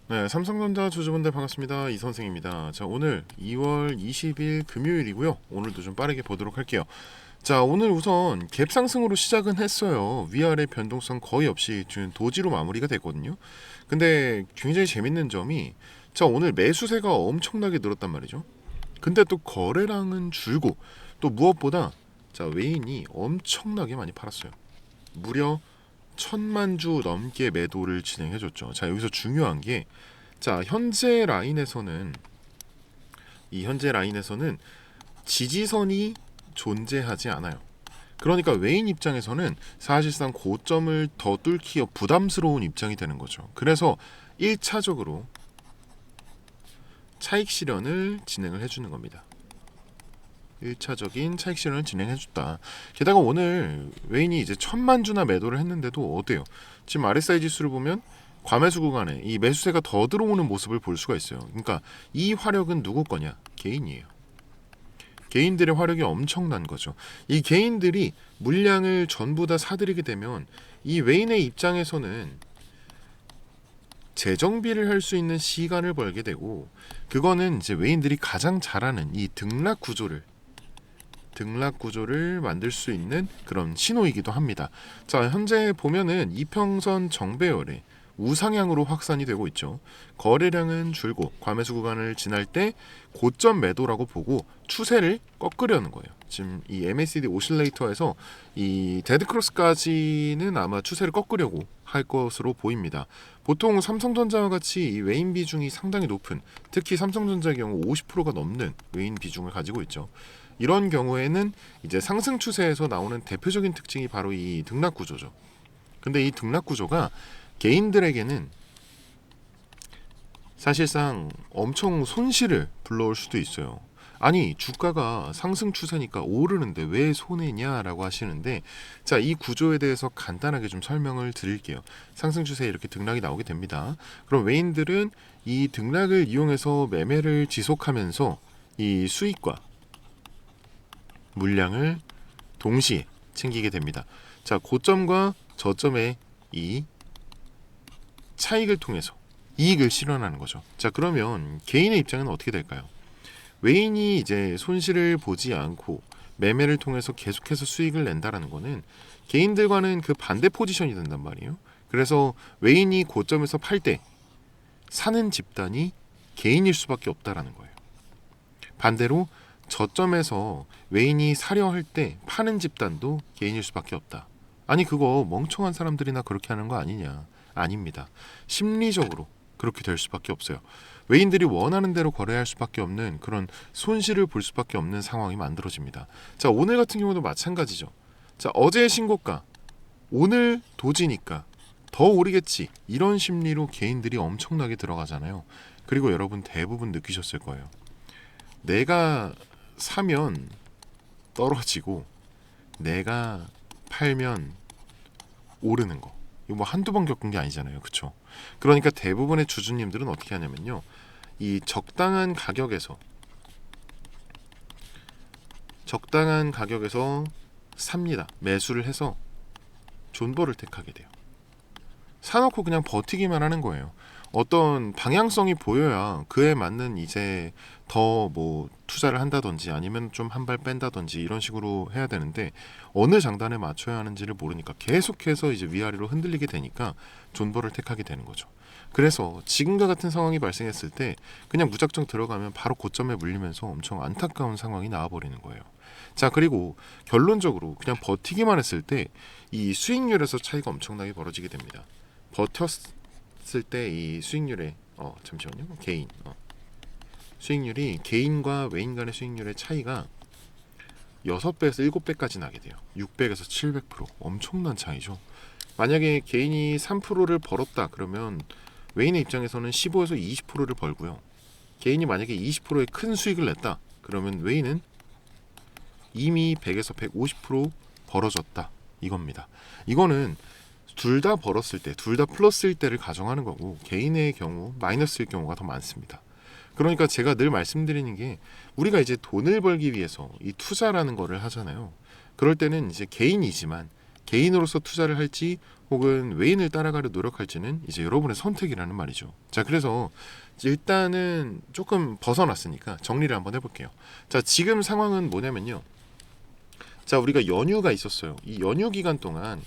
네, 삼성전자 주주분들 반갑습니다. 이 선생입니다. 자, 오늘 2월 20일 금요일이고요. 오늘도 좀 빠르게 보도록 할게요. 자, 오늘 우선 갭 상승으로 시작은 했어요. 위아래 변동성 거의 없이 지금 도지로 마무리가 됐거든요. 근데 굉장히 재밌는 점이 자, 오늘 매수세가 엄청나게 늘었단 말이죠. 근데 또 거래량은 줄고 또 무엇보다 자, 외인이 엄청나게 많이 팔았어요. 무려 1,000만 주 넘게 매도를 진행해줬죠. 자, 여기서 중요한 게 자, 현재 라인에서는 지지선이 존재하지 않아요. 그러니까 외인 입장에서는 사실상 고점을 더 뚫기가 부담스러운 입장이 되는 거죠. 그래서 1차적으로 차익 실현을 진행을 해주는 겁니다. 1차적인 차익 실현을 진행해줬다. 게다가 오늘 외인이 이제 1,000만 주나 매도를 했는데도 어때요? 지금 RSI 지수를 보면 과매수 구간에 이 매수세가 더 들어오는 모습을 볼 수가 있어요. 그러니까 이 화력은 누구 거냐? 개인이에요. 개인들의 화력이 엄청난 거죠. 이 개인들이 물량을 전부 다 사들이게 되면 이 외인의 입장에서는 재정비를 할 수 있는 시간을 벌게 되고 그거는 이제 외인들이 가장 잘하는 이 등락 구조를 만들 수 있는 그런 신호이기도 합니다. 자, 현재 보면은 이평선 정배열에 우상향으로 확산이 되고 있죠. 거래량은 줄고 과매수 구간을 지날 때 고점 매도라고 보고 추세를 꺾으려는 거예요. 지금 이 MACD 오실레이터에서 이 데드크로스까지는 아마 추세를 꺾으려고 할 것으로 보입니다. 보통 삼성전자와 같이 이 외인 비중이 상당히 높은, 특히 삼성전자의 경우 50%가 넘는 외인 비중을 가지고 있죠. 이런 경우에는 이제 상승 추세에서 나오는 대표적인 특징이 바로 이 등락 구조죠. 근데 이 등락 구조가 개인들에게는 사실상 엄청 손실을 불러올 수도 있어요. 아니, 주가가 상승 추세니까 오르는데 왜 손해냐라고 하시는데, 자, 이 구조에 대해서 간단하게 좀 설명을 드릴게요. 상승 추세에 이렇게 등락이 나오게 됩니다. 그럼 외인들은 이 등락을 이용해서 매매를 지속하면서 이 수익과 물량을 동시에 챙기게 됩니다. 자, 고점과 저점의 이 차익을 통해서 이익을 실현하는 거죠. 자, 그러면 개인의 입장은 어떻게 될까요? 외인이 이제 손실을 보지 않고 매매를 통해서 계속해서 수익을 낸다라는 거는 개인들과는 그 반대 포지션이 된단 말이에요. 그래서 외인이 고점에서 팔 때 사는 집단이 개인일 수밖에 없다라는 거예요. 반대로 저점에서 외인이 사려 할 때 파는 집단도 개인일 수밖에 없다. 아니, 그거 멍청한 사람들이나 그렇게 하는 거 아니냐? 아닙니다. 심리적으로 그렇게 될 수밖에 없어요. 외인들이 원하는 대로 거래할 수밖에 없는 그런 손실을 볼 수밖에 없는 상황이 만들어집니다. 자, 오늘 같은 경우도 마찬가지죠. 자, 어제의 신고가 오늘 도지니까 더 오르겠지, 이런 심리로 개인들이 엄청나게 들어가잖아요. 그리고 여러분 대부분 느끼셨을 거예요. 내가 사면 떨어지고 내가 팔면 오르는 거, 이거 뭐 한두 번 겪은 게 아니잖아요. 그쵸? 그러니까 대부분의 주주님들은 어떻게 하냐면요, 이 적당한 가격에서 삽니다. 매수를 해서 존버를 택하게 돼요. 사놓고 그냥 버티기만 하는 거예요. 어떤 방향성이 보여야 그에 맞는 이제 더 뭐 투자를 한다든지 아니면 좀 한 발 뺀다든지 이런 식으로 해야 되는데, 어느 장단에 맞춰야 하는지를 모르니까 계속해서 이제 위아래로 흔들리게 되니까 존버를 택하게 되는 거죠. 그래서 지금과 같은 상황이 발생했을 때 그냥 무작정 들어가면 바로 고점에 물리면서 엄청 안타까운 상황이 나와버리는 거예요. 자, 그리고 결론적으로 그냥 버티기만 했을 때 이 수익률에서 차이가 엄청나게 벌어지게 됩니다. 버텼을 때 이 수익률의 잠시만요. 수익률이 개인과 외인 간의 수익률의 차이가 6배에서 7배까지 나게 돼요. 600에서 700%. 엄청난 차이죠. 만약에 개인이 3%를 벌었다 그러면 외인의 입장에서는 15에서 20%를 벌고요. 개인이 만약에 20%의 큰 수익을 냈다 그러면 외인은 이미 100에서 150% 벌어졌다 이겁니다. 이거는 둘 다 벌었을 때, 둘 다 플러스일 때를 가정하는 거고, 개인의 경우 마이너스일 경우가 더 많습니다. 그러니까 제가 늘 말씀드리는 게, 우리가 이제 돈을 벌기 위해서 이 투자라는 거를 하잖아요. 그럴 때는 이제 개인이지만 개인으로서 투자를 할지 혹은 외인을 따라가려 노력할지는 이제 여러분의 선택이라는 말이죠. 자, 그래서 일단은 조금 벗어났으니까 정리를 한번 해볼게요. 자, 지금 상황은 뭐냐면요. 자, 우리가 연휴가 있었어요. 이 연휴 기간 동안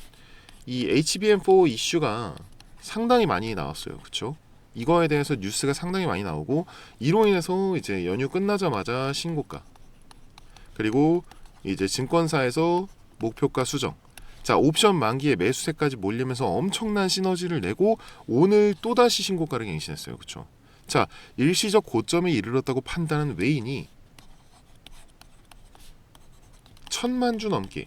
이 HBM4 이슈가 상당히 많이 나왔어요. 그렇죠? 이거에 대해서 뉴스가 상당히 많이 나오고 이로 인해서 이제 연휴 끝나자마자 신고가 그리고 이제 증권사에서 목표가 수정 자 옵션 만기에 매수세까지 몰리면서 엄청난 시너지를 내고 오늘 또다시 신고가를 갱신했어요. 그렇죠? 자 일시적 고점에 이르렀다고 판단한 외인이 1,000만 주 넘게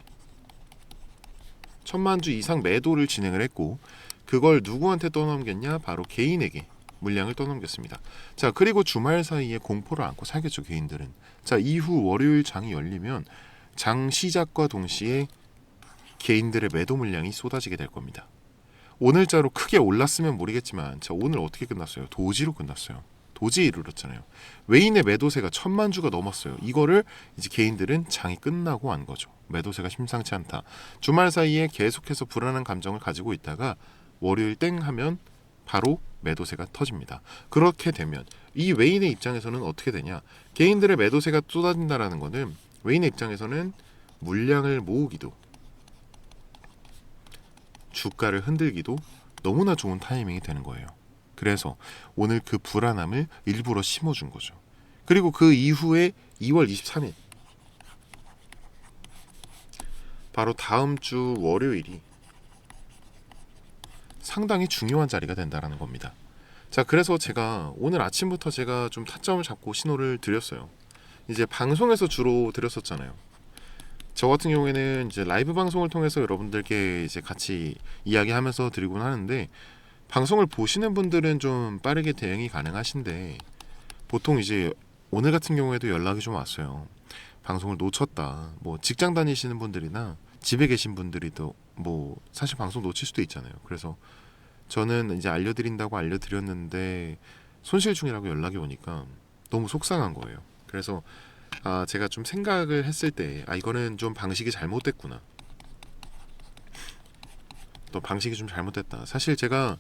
1,000만 주 이상 매도를 진행을 했고 그걸 누구한테 떠넘겼냐? 바로 개인에게 물량을 떠넘겼습니다. 자 그리고 주말 사이에 공포를 안고 살겠죠 개인들은. 자 이후 월요일 장이 열리면 장 시작과 동시에 개인들의 매도 물량이 쏟아지게 될 겁니다. 오늘자로 크게 올랐으면 모르겠지만 자 오늘 어떻게 끝났어요? 도지로 끝났어요. 도지에 이르렀잖아요. 외인의 매도세가 1,000만 주가 넘었어요. 이거를 이제 개인들은 장이 끝나고 안 거죠. 매도세가 심상치 않다. 주말 사이에 계속해서 불안한 감정을 가지고 있다가 월요일 땡 하면 바로 매도세가 터집니다. 그렇게 되면 이 외인의 입장에서는 어떻게 되냐? 개인들의 매도세가 쏟아진다라는 것은 외인의 입장에서는 물량을 모으기도 주가를 흔들기도 너무나 좋은 타이밍이 되는 거예요. 그래서 오늘 그 불안함을 일부러 심어준 거죠. 그리고 그 이후에 2월 23일 바로 다음 주 월요일이 상당히 중요한 자리가 된다라는 겁니다. 자, 그래서 제가 오늘 아침부터 제가 좀 타점을 잡고 신호를 드렸어요. 이제 방송에서 주로 드렸었잖아요. 저 같은 경우에는 이제 라이브 방송을 통해서 여러분들께 이제 같이 이야기하면서 드리곤 하는데 방송을 보시는 분들은 좀 빠르게 대응이 가능하신데 보통 이제 오늘 같은 경우에도 연락이 좀 왔어요. 방송을 놓쳤다. 뭐 직장 다니시는 분들이나 집에 계신 분들이도 뭐 사실 방송 놓칠 수도 있잖아요. 그래서 저는 이제 알려드린다고 알려드렸는데 손실 중이라고 연락이 오니까 너무 속상한 거예요. 그래서 제가 좀 생각을 했을 때 이거는 좀 방식이 잘못됐구나. 또 방식이 좀 잘못됐다. 사실 제가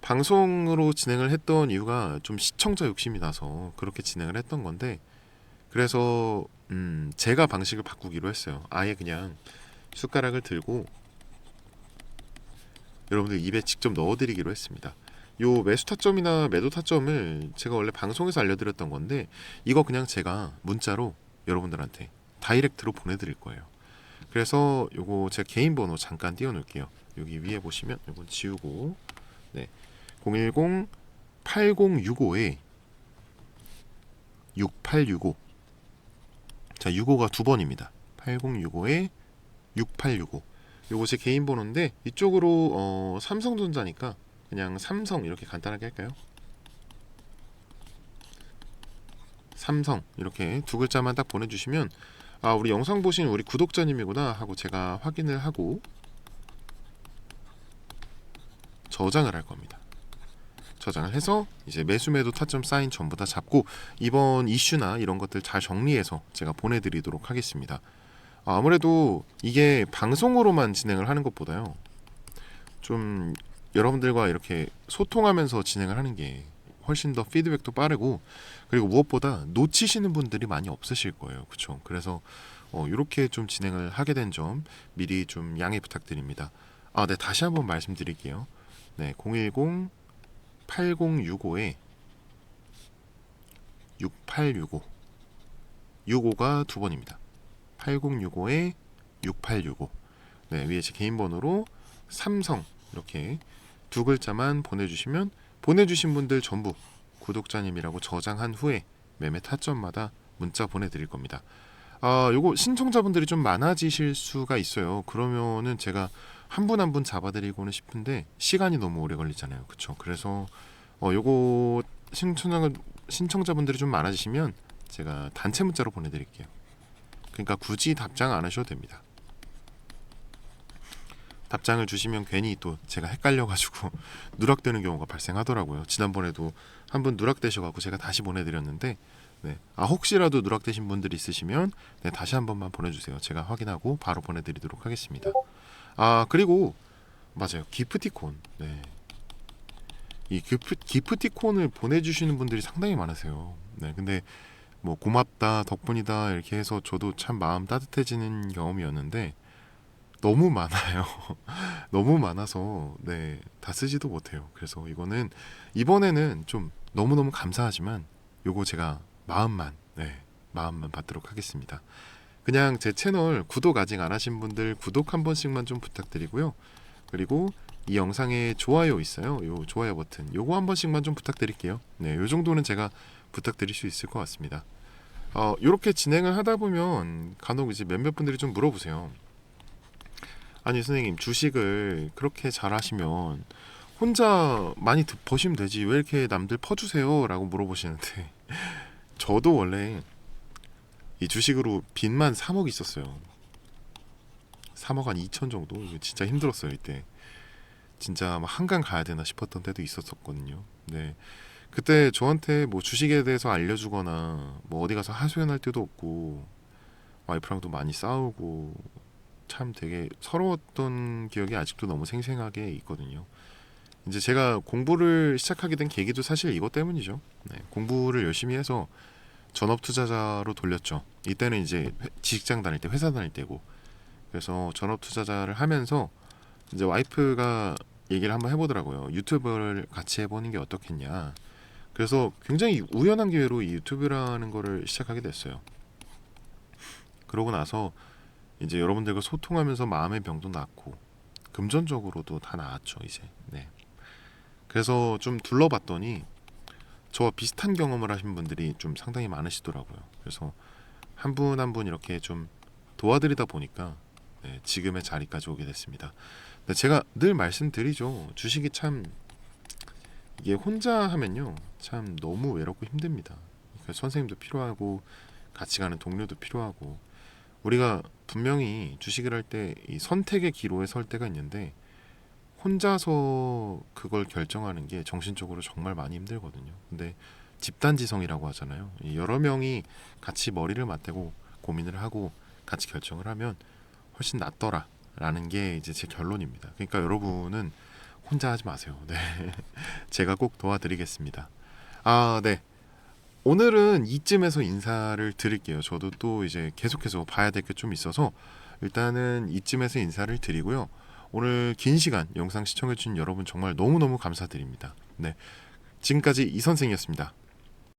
방송으로 진행을 했던 이유가 좀 시청자 욕심이 나서 그렇게 진행을 했던 건데 그래서 제가 방식을 바꾸기로 했어요. 아예 그냥 숟가락을 들고 여러분들 입에 직접 넣어드리기로 했습니다. 요 매수 타점이나 매도 타점을 제가 원래 방송에서 알려드렸던 건데 이거 그냥 제가 문자로 여러분들한테 다이렉트로 보내드릴 거예요. 그래서 요거 제 개인 번호 잠깐 띄워놓을게요. 여기 위에 보시면 요건 지우고 네 010-8065에 6865 자 65가 두 번입니다. 8065에 6865 요거 제 개인 번호인데 이쪽으로 삼성전자니까 그냥 삼성 이렇게 간단하게 할까요? 삼성 이렇게 두 글자만 딱 보내주시면 우리 영상 보신 우리 구독자님이구나 하고 제가 확인을 하고 저장을 할 겁니다. 저장을 해서 이제 매수 매도 타점 사인 전부 다 잡고 이번 이슈나 이런 것들 잘 정리해서 제가 보내드리도록 하겠습니다. 아무래도 이게 방송으로만 진행을 하는 것보다요 좀 여러분들과 이렇게 소통하면서 진행을 하는 게 훨씬 더 피드백도 빠르고 그리고 무엇보다 놓치시는 분들이 많이 없으실 거예요. 그렇죠? 그래서 이렇게 좀 진행을 하게 된 점 미리 좀 양해 부탁드립니다. 네, 다시 한번 말씀드릴게요. 네, 010-8065에 6865 65가 두 번입니다. 8065에 6865 네, 위에 제 개인 번호로 삼성 이렇게 두 글자만 보내주시면 보내주신 분들 전부 구독자님이라고 저장한 후에 매매 타점마다 문자 보내드릴 겁니다. 요거 신청자분들이 좀 많아지실 수가 있어요. 그러면은 제가 한 분 한 분 잡아드리고는 싶은데 시간이 너무 오래 걸리잖아요. 그쵸? 그래서 요거 신청자분들이 좀 많아지시면 제가 단체 문자로 보내드릴게요. 그러니까 굳이 답장 안 하셔도 됩니다. 답장을 주시면 괜히 또 제가 헷갈려가지고 누락되는 경우가 발생하더라고요. 지난번에도 한 분 누락되셔가지고 제가 다시 보내드렸는데 네. 혹시라도 누락되신 분들이 있으시면 네, 다시 한 번만 보내주세요. 제가 확인하고 바로 보내드리도록 하겠습니다. 아 그리고 맞아요. 기프티콘. 네. 이 기프티콘을 보내주시는 분들이 상당히 많으세요. 네. 근데 뭐 고맙다, 덕분이다 이렇게 해서 저도 참 마음 따뜻해지는 경험이었는데 너무 많아요. 너무 많아서 네, 다 쓰지도 못해요. 그래서 이거는 이번에는 좀 너무너무 감사하지만 요거 제가 마음만 네, 마음만 받도록 하겠습니다. 그냥 제 채널 구독 아직 안 하신 분들 구독 한 번씩만 좀 부탁드리고요. 그리고 이 영상에 좋아요 있어요. 요 좋아요 버튼 요거 한 번씩만 좀 부탁드릴게요. 네, 요 정도는 제가 부탁드릴 수 있을 것 같습니다. 이렇게 진행을 하다 보면 간혹 이제 몇몇 분들이 좀 물어보세요. 아니 선생님 주식을 그렇게 잘하시면 혼자 많이 버시면 되지 왜 이렇게 남들 퍼주세요? 라고 물어보시는데 저도 원래 이 주식으로 빚만 3억 있었어요. 3억 한 2천 정도. 이거 진짜 힘들었어요 이때. 진짜 막 한강 가야 되나 싶었던 때도 있었거든요. 네. 그때 저한테 뭐 주식에 대해서 알려주거나 뭐 어디 가서 하소연할 때도 없고 와이프랑도 많이 싸우고 참 되게 서러웠던 기억이 아직도 너무 생생하게 있거든요. 이제 제가 공부를 시작하게 된 계기도 사실 이것 때문이죠. 네, 공부를 열심히 해서 전업 투자자로 돌렸죠. 이때는 이제 직장 다닐 때, 회사 다닐 때고. 그래서 전업 투자자를 하면서 이제 와이프가 얘기를 한번 해보더라고요. 유튜브를 같이 해보는 게 어떻겠냐. 그래서 굉장히 우연한 기회로 이 유튜브라는 거를 시작하게 됐어요. 그러고 나서 이제 여러분들과 소통하면서 마음의 병도 낫고 금전적으로도 다 나았죠 이제. 네. 그래서 좀 둘러봤더니 저와 비슷한 경험을 하신 분들이 좀 상당히 많으시더라고요. 그래서 한 분 한 분 이렇게 좀 도와드리다 보니까 네, 지금의 자리까지 오게 됐습니다. 근데 제가 늘 말씀드리죠. 주식이 참 이게 혼자 하면요 참 너무 외롭고 힘듭니다. 그러니까 선생님도 필요하고 같이 가는 동료도 필요하고 우리가 분명히 주식을 할 때 이 선택의 기로에 설 때가 있는데 혼자서 그걸 결정하는 게 정신적으로 정말 많이 힘들거든요. 근데 집단지성이라고 하잖아요. 이 여러 명이 같이 머리를 맞대고 고민을 하고 같이 결정을 하면 훨씬 낫더라라는 게 이제 제 결론입니다. 그러니까 여러분은 혼자 하지 마세요. 네. 제가 꼭 도와드리겠습니다. 아, 네. 오늘은 이쯤에서 인사를 드릴게요. 저도 또 이제 계속해서 봐야 될 게 좀 있어서 일단은 이쯤에서 인사를 드리고요. 오늘 긴 시간 영상 시청해주신 여러분 정말 너무너무 감사드립니다. 네, 지금까지 이 선생이었습니다.